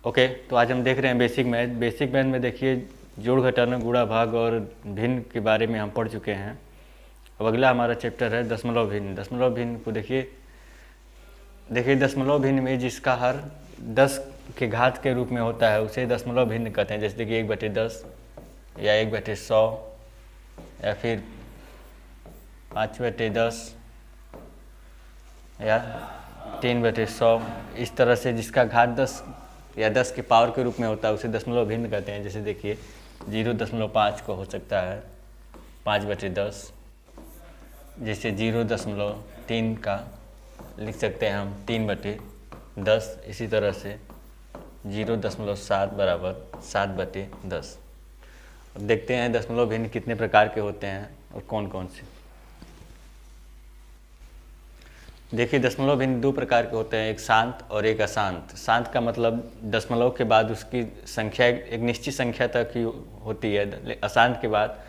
Okay, तो आज हम देख रहे हैं बेसिक मैथ। बेसिक मैथ में देखिए जोड़ घटाना गुणा भाग और भिन्न के बारे में हम पढ़ चुके हैं। अब अगला हमारा चैप्टर है दशमलव भिन्न। दशमलव भिन्न को देखिए दशमलव भिन्न में जिसका हर 10 के घात के रूप में होता है उसे दशमलव भिन्न कहते हैं। जैसे देखिए 1/10 या 1/100 या फिर 5/10 या 3/100। इस तरह से जिसका घात 10 या 10 के पावर के रूप में होता है उसे दशमलव भिन्न कहते हैं। जैसे देखिए 0.5 को हो सकता है 5/10, जैसे 0.3 का लिख सकते हैं हम 3/10। इसी तरह से 0.7 बराबर 7/10। अब देखते हैं दशमलव भिन्न कितने प्रकार के होते हैं और कौन कौन से। देखिए दशमलव भिन्न 2 प्रकार के होते हैं, एक शांत और एक अशांत। शांत का मतलब दशमलव के बाद उसकी संख्या एक निश्चित संख्या तक ही होती है। अशांत के बाद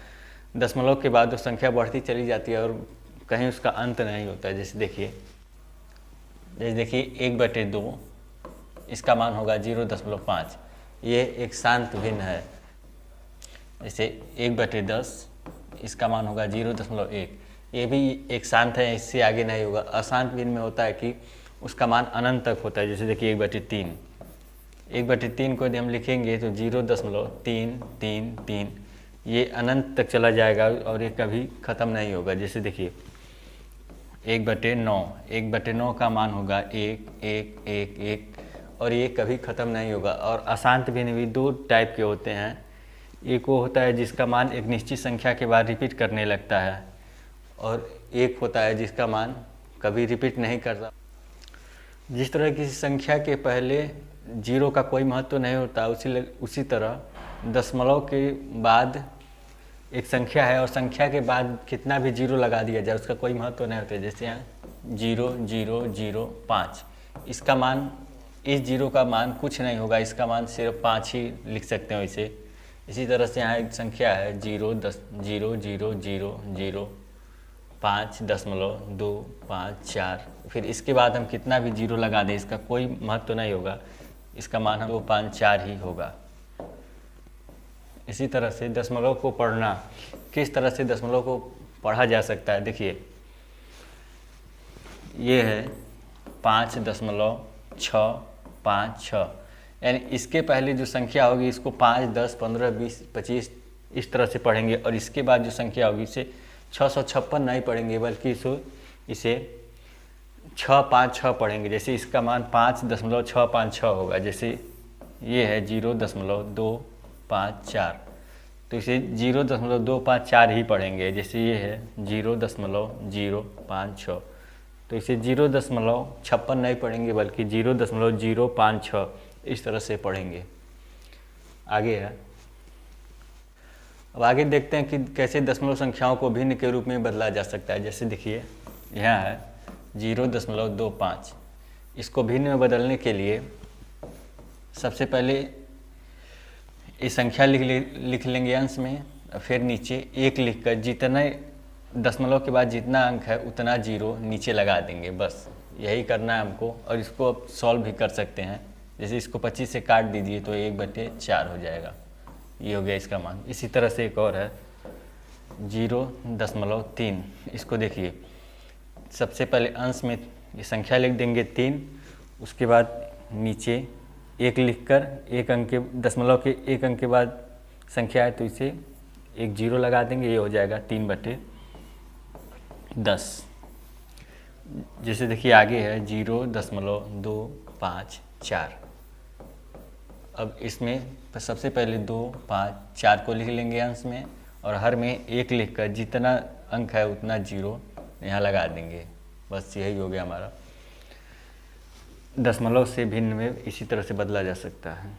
दशमलव के बाद वो संख्या बढ़ती चली जाती है और कहीं उसका अंत नहीं होता है। जैसे देखिए 1/2 इसका मान होगा 0.5, ये एक शांत भिन्न है। जैसे 1/10 इसका मान होगा 0.1, ये भी एक शांत है, इससे आगे नहीं होगा। अशांत भिन्न में होता है कि उसका मान अनंत तक होता है। जैसे देखिए 1/3 को यदि हम लिखेंगे तो 0.333 ये अनंत तक चला जाएगा और ये कभी ख़त्म नहीं होगा। जैसे देखिए 1/9 का मान होगा 1 1 1 1 और ये कभी ख़त्म नहीं होगा। और अशांत भिन्न भी 2 टाइप के होते हैं। एक वो होता है जिसका मान एक निश्चित संख्या के बाद रिपीट करने लगता है और एक होता है जिसका मान कभी रिपीट नहीं करता। जिस तरह किसी संख्या के पहले 0 का कोई महत्व नहीं होता, उसी तरह दशमलव के बाद एक संख्या है और संख्या के बाद कितना भी 0 लगा दिया जाए उसका कोई महत्व नहीं होता। जैसे यहाँ 0.005, इसका मान, इस 0 का मान कुछ नहीं होगा, इसका मान सिर्फ 5 ही लिख सकते हैं वैसे। इसी तरह से यहाँ एक संख्या है 0.00005.254, फिर इसके बाद हम कितना भी 0 लगा दें इसका कोई महत्व नहीं होगा, इसका मान हम 254 ही होगा। इसी तरह से दशमलव को पढ़ना, किस तरह से दशमलव को पढ़ा जा सकता है। देखिए ये है 5.656, यानी इसके पहले जो संख्या होगी इसको 5, 10, 15, 20, 25 इस तरह से पढ़ेंगे और इसके बाद जो संख्या होगी इसे 656 नहीं पढ़ेंगे बल्कि इसे 656 पढ़ेंगे। जैसे इसका मान 5.656 होगा। जैसे ये है 0.254 तो इसे 0.254 ही पढ़ेंगे। जैसे ये है 0.056 तो इसे 0.56 नहीं पढ़ेंगे बल्कि 0.056 इस तरह से पढ़ेंगे। आगे है, अब आगे देखते हैं कि कैसे दशमलव संख्याओं को भिन्न के रूप में बदला जा सकता है। जैसे देखिए यहाँ है 0.25, इसको भिन्न में बदलने के लिए सबसे पहले ये संख्या लिख लेंगे अंश में, फिर नीचे 1 लिखकर जितना दशमलव के बाद जितना अंक है उतना 0 नीचे लगा देंगे। बस यही करना है हमको और इसको अब सॉल्व भी कर सकते हैं। जैसे इसको 25 से काट दीजिए तो 1/4 हो जाएगा, ये हो गया इसका मान। इसी तरह से एक और है 0.3, इसको देखिए सबसे पहले अंश में ये संख्या लिख देंगे 3, उसके बाद नीचे 1 लिखकर एक अंक के दशमलव के 1 अंक के बाद संख्या है तो इसे एक 0 लगा देंगे, ये हो जाएगा 3/10। जैसे देखिए आगे है 0.254, अब इसमें सबसे पहले 2, 5, 4 को लिख लेंगे अंश में और हर में 1 लिखकर जितना अंक है उतना 0 यहाँ लगा देंगे। बस यही हो गया हमारा। दशमलव से भिन्न में इसी तरह से बदला जा सकता है।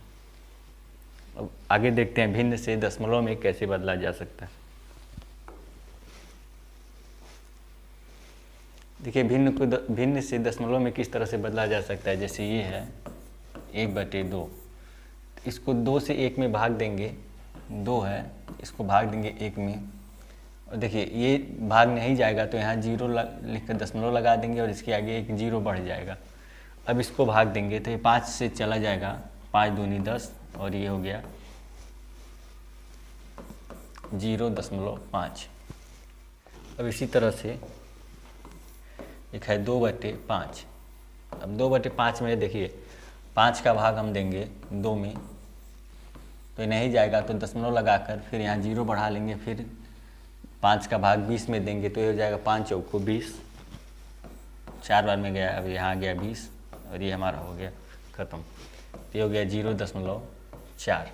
अब आगे देखते हैं भिन्न से दशमलव में कैसे बदला जा सकता है। देखिए भिन्न से दशमलव में किस तरह से बदला जा सकता है। जैसे ये है 1/2, इसको 2 से 1 में भाग देंगे, 2 है इसको भाग देंगे 1 में और देखिए ये भाग नहीं जाएगा तो यहाँ 0 लिख कर दशमलव लगा देंगे और इसके आगे एक 0 बढ़ जाएगा। अब इसको भाग देंगे तो ये 5 से चला जाएगा, 5 दूनी 10 और ये हो गया 0.5। अब इसी तरह से एक है 2/5। अब 2/5 में देखिए 5 का भाग हम देंगे 2 में तो ये नहीं जाएगा, तो दशमलव लगाकर फिर यहाँ 0 बढ़ा लेंगे, फिर 5 का भाग 20 में देंगे तो ये हो जाएगा 5 चौको 20, 4 बार में गया, अब यहाँ आ गया 20 और ये हमारा हो गया ख़त्म। तो ये हो गया 0.4।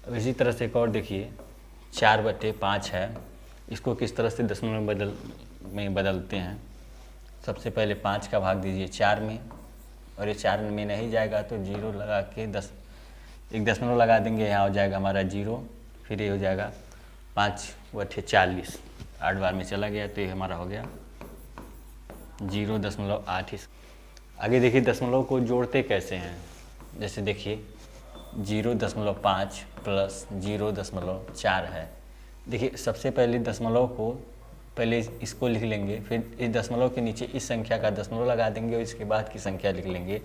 अब इसी तरह से एक और देखिए 4/5 है, इसको किस तरह से दशमलव में बदलते हैं। सबसे पहले 5 का भाग दीजिए 4 में और ये 4 में नहीं जाएगा तो 0 लगा के एक दशमलव लगा देंगे, यहाँ हो जाएगा हमारा 0, फिर ये हो जाएगा 5/40, 8 बार में चला गया तो ये हमारा हो गया 0.8। आगे देखिए दशमलव को जोड़ते कैसे हैं। जैसे देखिए 0.5 प्लस 0.4 है। देखिए सबसे पहले दशमलव को पहले इसको लिख लेंगे, फिर इस दशमलव के नीचे इस संख्या का दशमलव लगा देंगे और इसके बाद की संख्या लिख लेंगे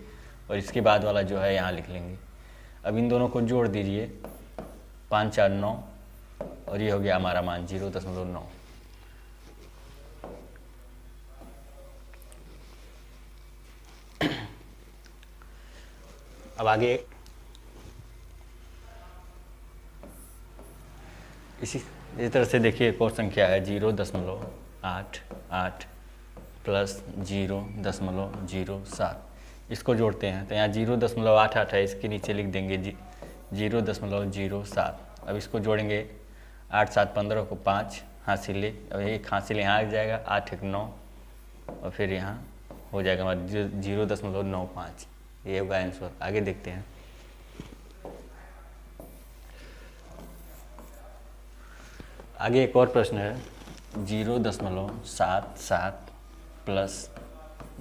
और इसके बाद वाला जो है यहाँ लिख लेंगे। अब इन दोनों को जोड़ दीजिए 5 4 9 और ये हो गया हमारा मान 0.9। अब आगे इसी तरह से देखिए एक और संख्या है 0.88 प्लस 0.07। इसको जोड़ते हैं तो यहाँ 0.88 है, इसके नीचे लिख देंगे 0.07। अब इसको जोड़ेंगे 8 7 15 को 5 हासिल, अब एक हासिल यहाँ आ जाएगा, 8 1 9 और फिर यहाँ हो जाएगा हमारा 0.95। ये होगा आंसर। आगे देखते हैं। आगे एक और प्रश्न है 0.77 प्लस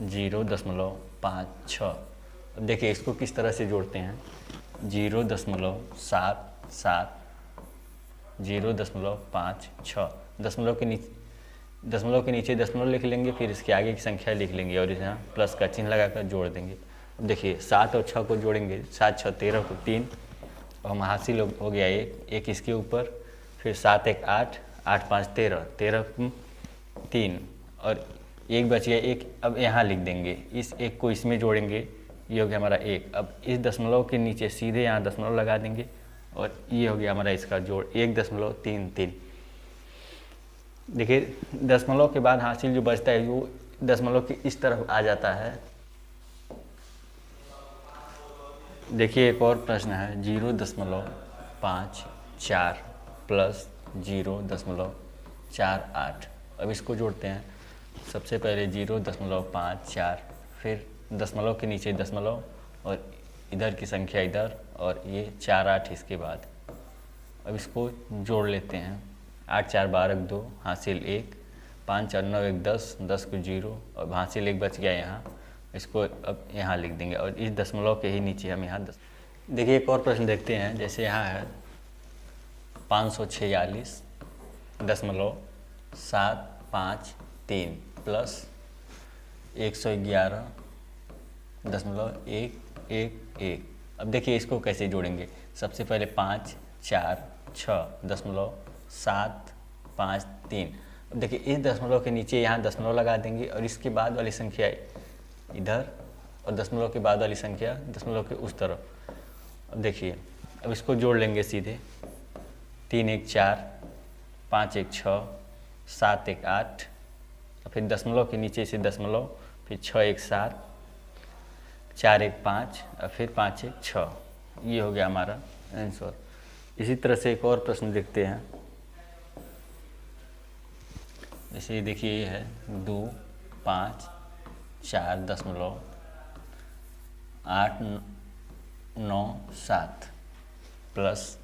0.56। अब देखिए इसको किस तरह से जोड़ते हैं। 0.77 0.56, दशमलव के नीचे दशमलव लिख लेंगे, फिर इसके आगे की संख्या लिख लेंगे और यहाँ प्लस का चिन्ह लगाकर जोड़ देंगे। अब देखिए 7 और 6 को जोड़ेंगे, 7 6 13 को 3 और हम हासिल हो गया एक इसके ऊपर, फिर 7 1 8 8 5 13 13 3 और एक बच गया एक। अब यहाँ लिख देंगे, इस एक को इसमें जोड़ेंगे, ये हो गया हमारा 1। अब इस दशमलव के नीचे सीधे यहाँ दशमलव लगा देंगे और ये हो गया हमारा इसका जोड़ 1.33। देखिए दशमलव के बाद हासिल जो बचता है वो दशमलव के इस तरफ आ जाता है। देखिए एक और प्रश्न है 0.54 प्लस 0.48। अब इसको जोड़ते हैं। सबसे पहले 0.54, फिर दशमलव के नीचे दशमलव और इधर की संख्या इधर और ये 4 8 इसके बाद। अब इसको जोड़ लेते हैं। 8 4 12 2 हासिल 1, 5 4 9 1 10 10 को 0 और हासिल 1 बच गया यहाँ। इसको अब यहाँ लिख देंगे और इस दशमलव के ही नीचे हम यहाँ देखिए एक और प्रश्न देखते हैं। जैसे यहाँ है 546.753 प्लस 111.111। अब देखिए इसको कैसे जोड़ेंगे। सबसे पहले 5 4 6.753। अब देखिए इस दशमलव के नीचे यहाँ दशमलव लगा देंगे और इसके बाद वाली संख्या इधर और दशमलव के बाद वाली संख्या दशमलव के उस तरफ। अब देखिए अब इसको जोड़ लेंगे सीधे। 3 1 4 5 1 6 7 1 8 और फिर दशमलव के नीचे से दशमलव, फिर 6 1 7 4 1 5 और फिर 5 1 6। ये हो गया हमारा आंसर। इसी तरह से एक और प्रश्न देखते हैं। जैसे देखिए ये है 2 5 4.897 प्लस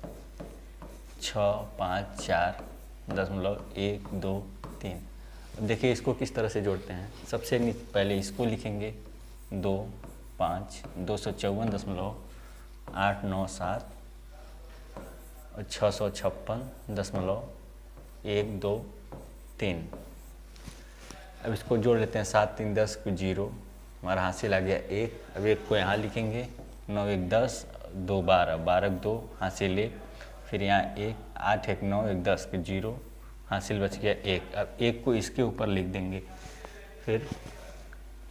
654.123। अब देखिए इसको किस तरह से जोड़ते हैं। सबसे पहले इसको लिखेंगे 2 5 254.897 और 656.123। अब इसको जोड़ लेते हैं। 7 3 10 को 0 हमारा हासिल आ गया 1। अब 1 को यहाँ लिखेंगे, 9 1 10, 2 12, 12 2 हासिल 1, फिर यहाँ 1, 8 1 9 1 10 के 0 हासिल बच गया 1। अब 1 को इसके ऊपर लिख देंगे, फिर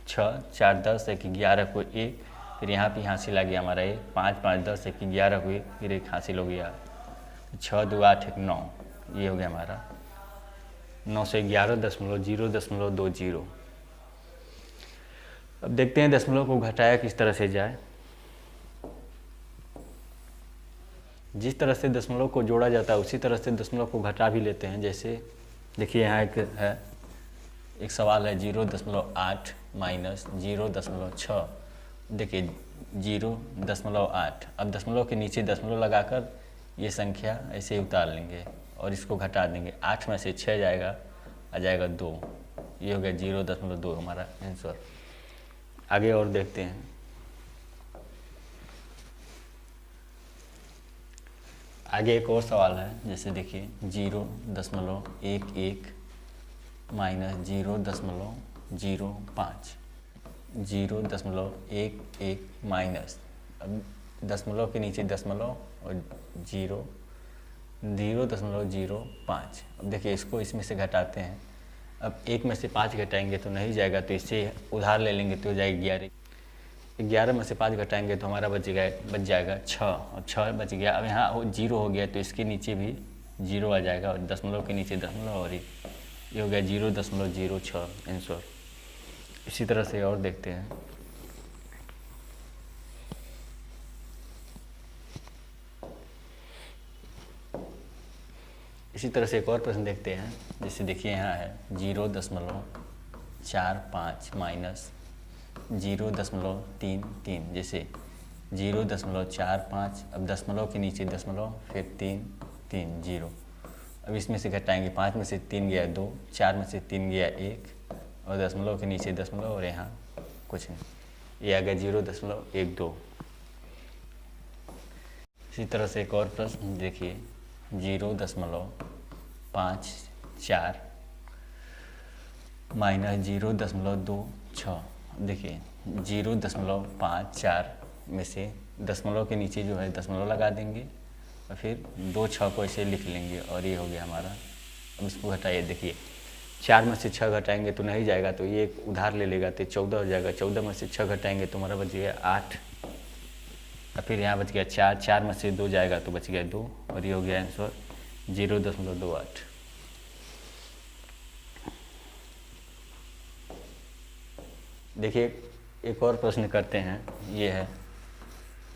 6 4 10 1 11 को 1, फिर यहाँ पे हासिल आ गया हमारा 1, 5 5 10 1 11 को 1, फिर 1 हासिल हो गया, 6 2 8 1 9, ये हो गया हमारा 911.0.20। अब देखते हैं दशमलव को घटाया किस तरह से जाए। जिस तरह से दशमलव को जोड़ा जाता है उसी तरह से दशमलव को घटा भी लेते हैं। जैसे देखिए यहाँ एक सवाल है 0.8 माइनस 0.6। देखिए 0.8, अब दशमलव के नीचे दशमलव लगाकर ये संख्या ऐसे ही उतार लेंगे और इसको घटा देंगे। 8 में से 6 जाएगा, आ जाएगा 2, ये हो गया 0.2 हमारा आंसर। आगे और देखते हैं। आगे एक और सवाल है, जैसे देखिए 0.11 माइनस 0.05, 0.11 माइनस, अब दशमलव के नीचे दशमलव और 0.05। अब देखिए इसको इसमें से घटाते हैं। अब 1 में से 5 घटाएंगे तो नहीं जाएगा, तो इससे उधार ले लेंगे तो हो जाएगा 11। 11 में से 5 घटाएंगे तो हमारा बच जाएगा 6, और 6 बच गया। अब यहाँ 0 हो गया तो इसके नीचे भी 0 आ जाएगा, और दशमलव के नीचे दशमलव, और ये हो गया 0.06 आंसर। इसी तरह से और देखते हैं। इसी तरह से एक और प्रश्न देखते हैं। जैसे देखिए यहाँ है 0.45 माइनस 0.33। जैसे 0.45, अब दशमलव के नीचे दशमलव, फिर 3 3 0। अब इसमें से घटाएंगे, 5 में से 3 गया 2, 4 में से 3 गया 1, और दशमलव के नीचे दशमलव, और यहाँ कुछ नहीं, ये आ गया 0.12। इसी तरह से एक और प्रश्न देखिए 0.54 माइनस 0.26। देखिए 0.54 में से दशमलव के नीचे जो है दशमलव लगा देंगे, और फिर 2 6 को ऐसे लिख लेंगे, और ये हो गया हमारा। अब इसको घटाइए, देखिए 4 में से 6 घटाएंगे तो नहीं जाएगा, तो ये उधार ले लेगा तो 14 हो जाएगा। 14 में से 6 घटाएंगे तो हमारा बच गया 8, और फिर यहाँ बच गया 4, 4 में से 2 जाएगा तो बच गया 2, और ये हो गया आंसर 0.28। देखिए एक और प्रश्न करते हैं। ये है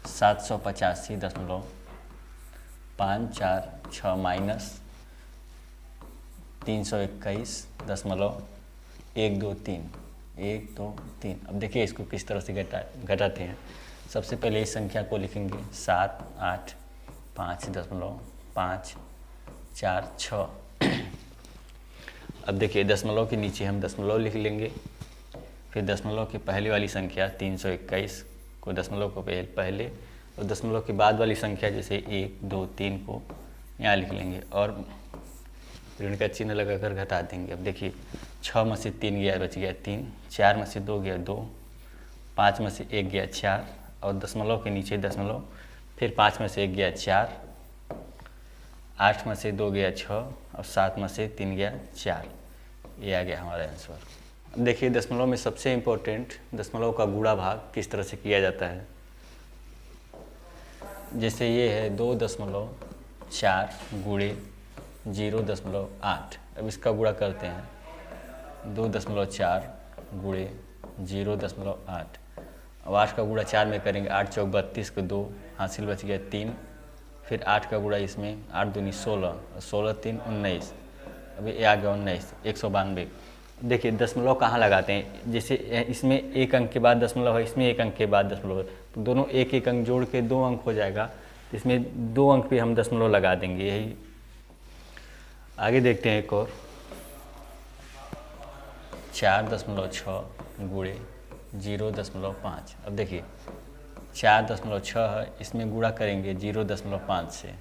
785.546 माइनस 321.123। अब देखिए इसको किस तरह से घटाते हैं। सबसे पहले इस संख्या को लिखेंगे 7 8 5.546। अब देखिए दशमलव के नीचे हम दशमलव लिख लेंगे, फिर दशमलव की पहले वाली संख्या 321 को दशमलव को पहले, और दशमलव के बाद वाली संख्या जैसे 1 2 3 को यहाँ लिख लेंगे, और ऋण का चिन्ह लगाकर घटा देंगे। अब देखिए 6 में से 3 गया, बच गया 3, 4 में से 2 गया 2, 5 में से 1 गया 4, और दशमलव के नीचे दशमलव, फिर 5 में से 1 गया 4, 8 में से 2 गया 6, और 7 में से 3 गया 4। ये आ गया हमारा आंसर। अब देखिए दशमलव में सबसे इम्पोर्टेंट दशमलव का गुणा भाग किस तरह से किया जाता है। जैसे ये है 2.4 गुणे 0.8। अब इसका गुणा करते हैं, 2.4 गुणे 0.8। अब 8 का गुणा 4 में करेंगे, 8 चौक 32 को 2 हासिल बच गया 3, फिर 8 का गुणा इसमें 8 दूनी 16, 16 3 19, अभी ये आ गया 19, 192। देखिए दशमलव कहाँ लगाते हैं, जैसे इसमें एक अंक के बाद दशमलव है, इसमें एक अंक के बाद दशमलव है, तो दोनों एक एक अंक जोड़ के 2 अंक हो जाएगा, इसमें 2 अंक पे हम दशमलव लगा देंगे। यही आगे देखते हैं एक और 4.6 गुणे 0.5। अब देखिए 4.6 है, इसमें गुणा करेंगे 0.5 से, ये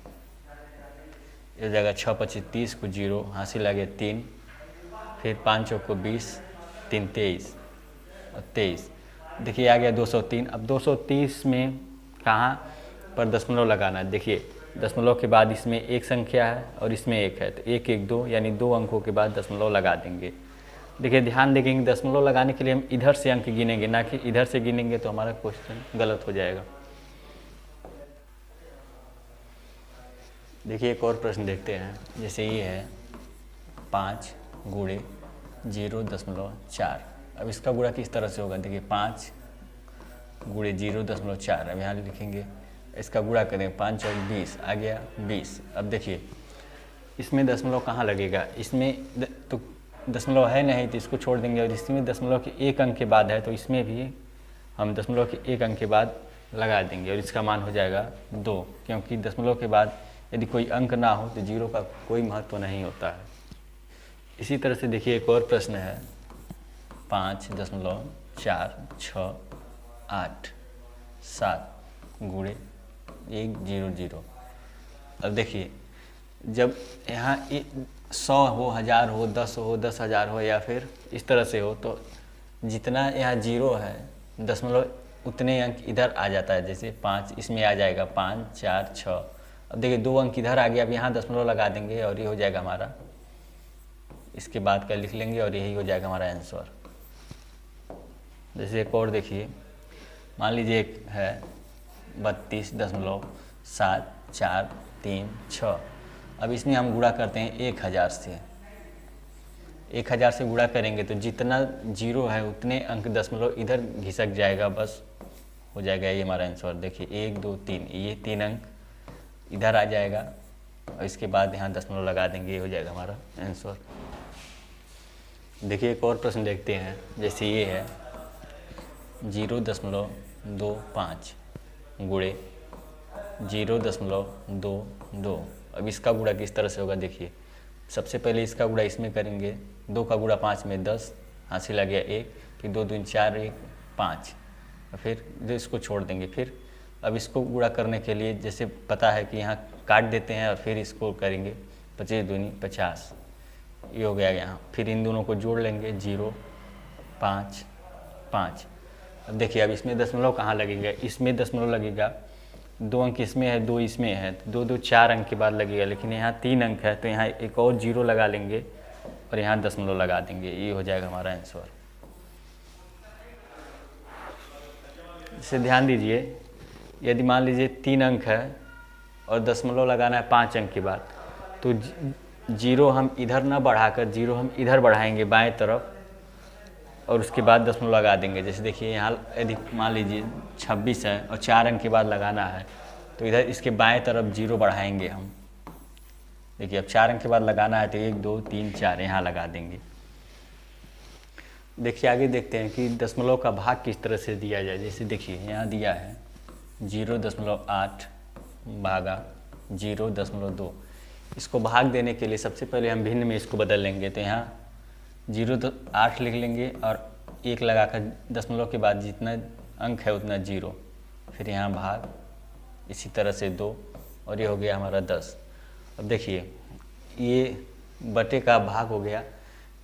हो जाएगा 6 25 30 को 0 हासिल आ गया 3, फिर 5 चौक को 20, 3 23 और 23। देखिए आ गया 203। अब 230 में कहाँ पर दशमलव लगाना है, देखिए दशमलव के बाद इसमें एक संख्या है और इसमें एक है, तो 1 1 2 यानी 2 अंकों के बाद दशमलव लगा देंगे। देखिए ध्यान देंगे दशमलव लगाने के लिए हम इधर से अंक गिनेंगे, ना कि इधर से गिनेंगे तो हमारा क्वेश्चन गलत हो जाएगा। देखिए एक और प्रश्न देखते हैं, जैसे ये है 5 गुणे 0.4। अब इसका गुणा किस तरह से होगा, देखिए 5 गुणे 0.4। अब यहाँ लिखेंगे, इसका गुणा करें 5 और 20 आ गया 20। अब देखिए इसमें दशमलव कहाँ लगेगा, इसमें तो दशमलव है नहीं तो इसको छोड़ देंगे, और इसमें दशमलव के एक अंक के बाद है तो इसमें भी हम दशमलव के एक अंक के बाद लगा देंगे और इसका मान हो जाएगा 2, क्योंकि दशमलव के बाद यदि कोई अंक ना हो तो 0 का कोई महत्व नहीं होता है। इसी तरह से देखिए एक और प्रश्न है 5.468 गुणे 100। अब देखिए जब यहाँ 100 हो, 1000 हो, 10 हो, 10,000 हो या फिर इस तरह से हो, तो जितना यहाँ 0 है दशमलव उतने अंक इधर आ जाता है। जैसे 5 इसमें आ जाएगा 5 4 6। अब देखिए 2 अंक इधर आ गया, अब यहाँ दशमलव लगा देंगे और ये हो जाएगा हमारा, इसके बाद का लिख लेंगे और यही हो जाएगा हमारा आंसर। जैसे एक और देखिए, मान लीजिए एक है 32.7436। अब इसमें हम गुणा करते हैं 1000 से। 1000 से गुणा करेंगे तो जितना 0 है उतने अंक दशमलव इधर घिसक जाएगा, बस हो जाएगा ये हमारा आंसर। देखिए 1 2 3, ये 3 अंक इधर आ जाएगा और इसके बाद यहाँ दशमलव लगा देंगे, ये हो जाएगा हमारा आंसर। देखिए एक और प्रश्न देखते हैं, जैसे ये है 0.25 गुणे 0.22। अब इसका गुणा किस तरह से होगा, देखिए सबसे पहले इसका गुणा इसमें करेंगे, 2 का गुणा 5 में 10, हासिल आ गया 1, फिर 2 दूनी 4 1 5, फिर इसको छोड़ देंगे। फिर अब इसको गुणा करने के लिए जैसे पता है कि यहाँ काट देते हैं और फिर इसको करेंगे 25 दूनी 50, ये हो गया यहाँ। फिर इन दोनों को जोड़ लेंगे 0 5 5। अब देखिए अब इसमें दशमलव कहाँ लगेगा, इसमें दशमलव लगेगा, 2 अंक इसमें है 2 इसमें है, 2 2 4 अंक के बाद लगेगा, लेकिन यहाँ 3 अंक है तो यहाँ एक और 0 लगा लेंगे और यहाँ दशमलव लगा देंगे, ये हो जाएगा हमारा आंसर। इसे ध्यान दीजिए, यदि मान लीजिए 3 अंक है और दशमलव लगाना है 5 अंक के बाद, तो 0 हम इधर ना बढ़ाकर 0 हम इधर बढ़ाएंगे बाएं तरफ और उसके बाद दशमलव लगा देंगे। जैसे देखिए यहाँ यदि मान लीजिए 26 है और 4 अंक के बाद लगाना है तो इधर इसके बाएं तरफ 0 बढ़ाएंगे हम। देखिए अब 4 अंक के बाद लगाना है तो 1 2 3 4 यहाँ लगा देंगे। देखिए आगे देखते हैं कि दशमलव का भाग किस तरह से दिया जाए। जैसे देखिए यहाँ दिया है 0.8 भागा 0.2। इसको भाग देने के लिए सबसे पहले हम भिन्न में इसको बदल लेंगे, तो यहाँ 0.8 लिख लेंगे और 1 लगाकर दशमलव के बाद जितना अंक है उतना 0, फिर यहाँ भाग, इसी तरह से 2 और ये हो गया हमारा 10। अब देखिए ये बटे का भाग हो गया,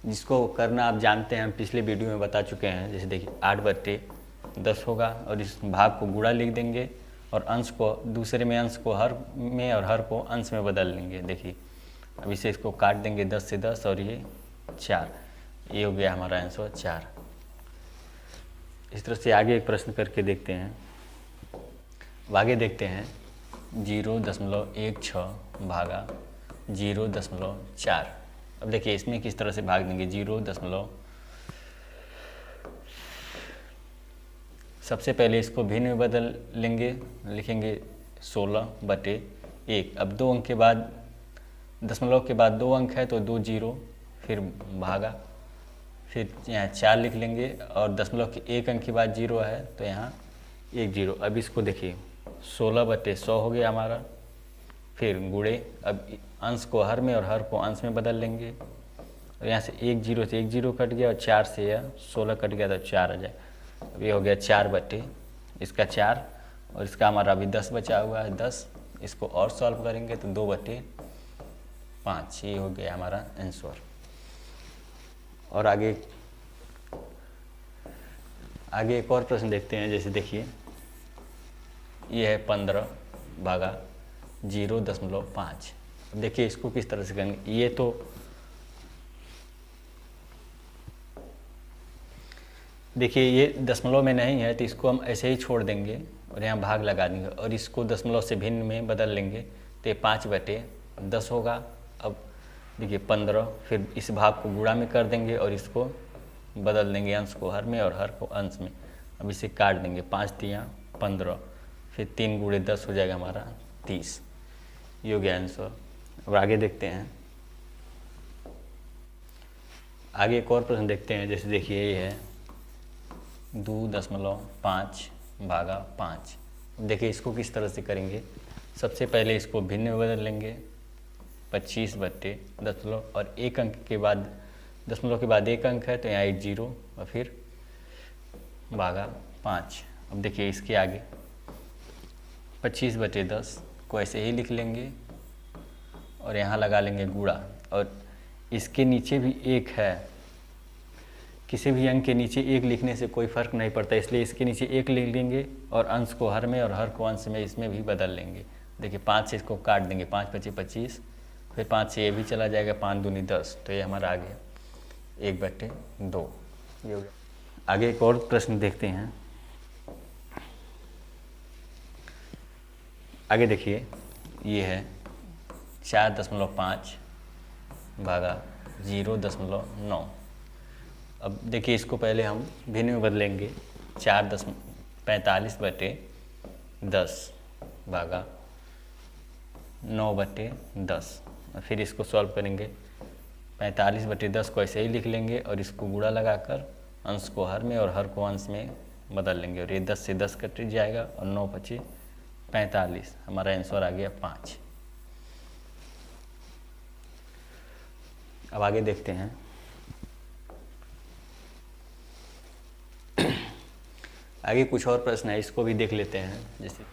जिसको करना आप जानते हैं, हम पिछले वीडियो में बता चुके हैं। जैसे देखिए 8/10 होगा और इस भाग को गुणा लिख देंगे और अंश को दूसरे में, अंश को हर में और हर को अंश में बदल लेंगे। देखिए अब इसे इसको काट देंगे 10 से 10 और ये 4, ये हो गया हमारा आंसर 4। इस तरह से आगे एक प्रश्न करके देखते हैं। अब आगे देखते हैं 0.16 भागा 0.4। अब देखिए इसमें किस तरह से भाग देंगे, 0. सबसे पहले इसको भिन्न में बदल लेंगे, लिखेंगे 16/1। अब 2 अंक के बाद, दशमलव के बाद 2 अंक है तो 2 0, फिर भागा, फिर यहाँ 4 लिख लेंगे और दशमलव के 1 अंक के बाद 0 है तो यहाँ 1 0। अब इसको देखिए 16/100 हो गया हमारा, फिर गुणे, अब अंश को हर में और हर को अंश में बदल लेंगे और यहाँ से 1 0 से 1 0 कट गया और 4 से यह 16 कट गया तो 4 आ जाए। अब ये हो गया 4/, इसका 4 और इसका हमारा अभी 10 बचा हुआ है 10, इसको और सॉल्व करेंगे तो 2/5, ये हो गया हमारा आंसर। और आगे एक और प्रश्न देखते हैं। जैसे देखिए ये है 15 भागा 0.5। देखिए इसको किस तरह से करेंगे। ये तो देखिए ये दशमलव में नहीं है तो इसको हम ऐसे ही छोड़ देंगे और यहाँ भाग लगा देंगे और इसको दशमलव से भिन्न में बदल लेंगे तो ये 5/10 होगा। अब देखिए 15, फिर इस भाग को गुणा में कर देंगे और इसको बदल देंगे अंश को हर में और हर को अंश में। अब इसे काट देंगे, 5 तियाँ 15, फिर 3 × 10 हो जाएगा हमारा 30। ये हो गया आंसर। अब आगे देखते हैं। आगे एक और प्रश्न देखते हैं। जैसे देखिए ये है 2.5 भागा 5। देखिए इसको किस तरह से करेंगे। सबसे पहले इसको भिन्न में बदल लेंगे, 25/10 और एक अंक के बाद दशमलव के बाद एक अंक है तो यहाँ एक 0 और फिर भागा 5। अब देखिए इसके आगे 25/10 को ऐसे ही लिख लेंगे और यहाँ लगा लेंगे गुणा और इसके नीचे भी एक है। किसी भी अंक के नीचे एक लिखने से कोई फ़र्क नहीं पड़ता, इसलिए इसके नीचे एक लिख लेंगे और अंश को हर में और हर को अंश में इसमें भी बदल लेंगे। देखिए 5 से इसको काट देंगे, 5 × 25 = 25, फिर 5 से ये भी चला जाएगा, 5 दूनी 10, तो ये हमारा आ गया 1/2। ये हो गया। आगे एक और प्रश्न देखते हैं। आगे देखिए ये है 4.5 भागा 0.9। अब देखिए इसको पहले हम भिन्न में बदलेंगे, 45/10 भागा 9/10 और फिर इसको सॉल्व करेंगे। 45/10 को ऐसे ही लिख लेंगे और इसको गुणा लगाकर अंश को हर में और हर को अंश में बदल लेंगे और ये 10 से 10 कट जाएगा और 9 × 25 = 45। हमारा आंसर आ गया 5। अब आगे देखते हैं। आगे कुछ और प्रश्न है, इसको भी देख लेते हैं। जैसे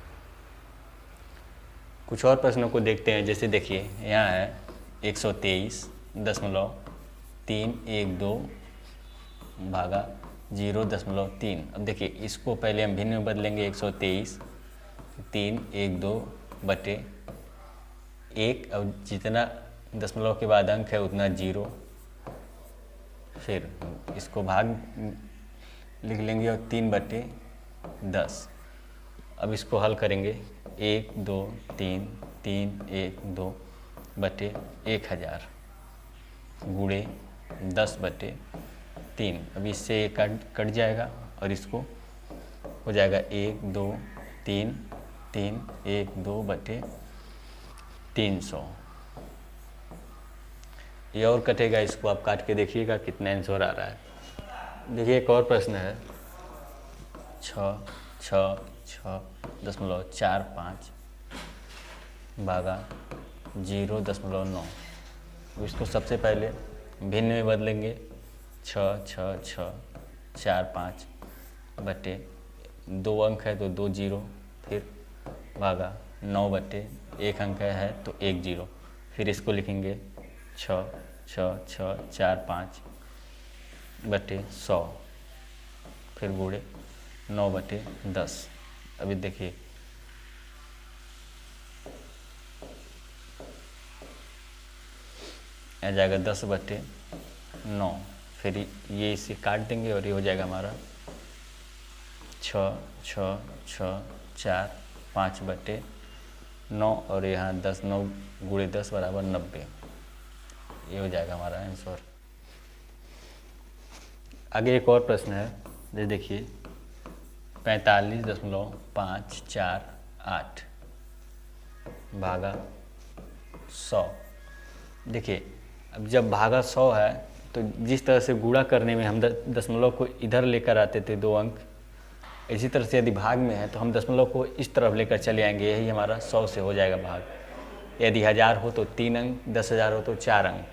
कुछ और प्रश्नों को देखते हैं। जैसे देखिए यहाँ है 123.312 भागा 0.3। अब देखिए इसको पहले हम भिन्न में बदलेंगे, 123.312/1। अब जितना दशमलव के बाद अंक है उतना 0, फिर इसको भाग लिख लेंगे और 3/10। अब इसको हल करेंगे, 1 2 3 3 1 2/1000 गुणे 10/3। अब इससे कट जाएगा और इसको हो जाएगा 1 2 3 3 1 2/300। ये और कटेगा, इसको आप काट के देखिएगा कितना आंसर आ रहा है। देखिए एक और प्रश्न है 6.45 भागा 0.9। इसको सबसे पहले भिन्न में बदलेंगे, 6.45/2 अंक है तो 2 0, फिर भागा 9/1 अंक है तो 1 0, फिर इसको लिखेंगे 6.45/100, फिर गुणे 9/10। अभी देखिए आ जाएगा 10/9, फिर ये इसे काट देंगे और ये हो जाएगा हमारा 6.5/9 और यहाँ 10 9 गुणे 10 = 90। ये हो जाएगा हमारा आंसर। आगे एक और प्रश्न है। ये देखिए 45.548 भागा 100। देखिए अब जब भागा 100 है तो जिस तरह से गुणा करने में हम दशमलव को इधर लेकर आते थे 2 अंक, इसी तरह से यदि भाग में है तो हम दशमलव को इस तरफ लेकर चले आएंगे, यही हमारा 100 से हो जाएगा भाग। यदि 1000 हो तो 3 अंक, 10,000 हो तो 4 अंक।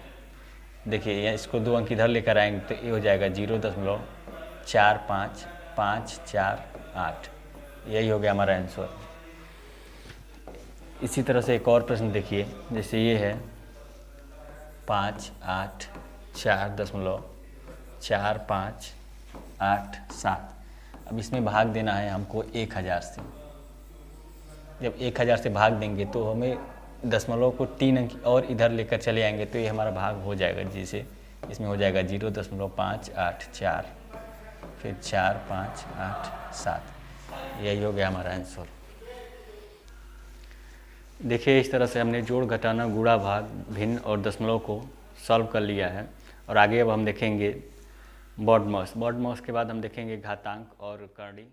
देखिए इसको 2 अंक इधर लेकर आएंगे तो ये हो जाएगा 0.45548। यही हो गया हमारा आंसर। इसी तरह से एक और प्रश्न देखिए। जैसे ये है 584.4587। अब इसमें भाग देना है हमको 1000 से। जब 1000 से भाग देंगे तो हमें दशमलव को 3 अंक और इधर लेकर चले आएंगे तो ये हमारा भाग हो जाएगा। जैसे इसमें हो जाएगा 0.584, फिर 4587, यही हो गया हमारा आंसर। देखिए इस तरह से हमने जोड़, घटाना, गुणा, भाग, भिन्न और दशमलव को सॉल्व कर लिया है। और आगे अब हम देखेंगे बॉडमास। बॉडमास के बाद हम देखेंगे घातांक और करणी।